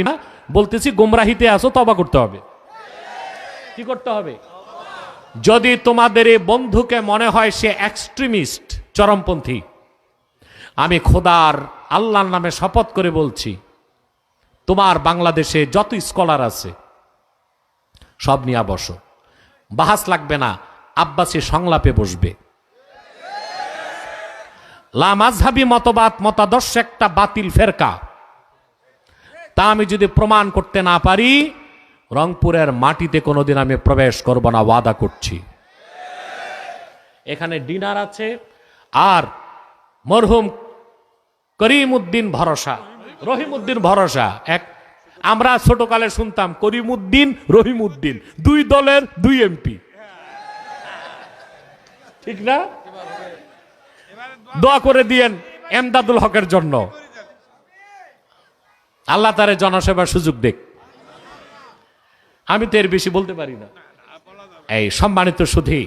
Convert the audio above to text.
না, বলতেছি গোমরাহিতে আছো, তওবা করতে হবে। কি করতে হবে? যদি তোমাদের এই বন্ধুকে মনে হয় সে এক্সট্রিমিস্ট, চরমপন্থী, আমি খোদার আল্লাহর নামে শপথ করে বলছি, তোমার বাংলাদেশে যত স্কলার আছে সব নিয়ে বসো, বাহাস লাগবে না, আব্বাসী সংলাপে বসবে। লামাযহাবী মতবাদ মতাদর্শ একটা বাতিল ফেরকা, তা আমি যদি প্রমাণ করতে না পারি, রংপুরের মাটিতে কোনোদিন আমি প্রবেশ করব না, ওয়াদা করছি। এখানে ডিনার আছে, আর মরহুম করিমউদ্দিন ভরসা, রহিমউদ্দিন ভরসা, এক আমরা ছোটকালে শুনতাম করিমউদ্দিন রহিমউদ্দিন, দুই দলের দুই এমপি, ঠিক না? দোয়া করে দিয়েন এমদাদুল হকের জন্য, আল্লাহ তারে জনসেবার সুযোগ দেখ। আমি তো এর বেশি বলতে পারি না। এই সম্মানিত সুধী।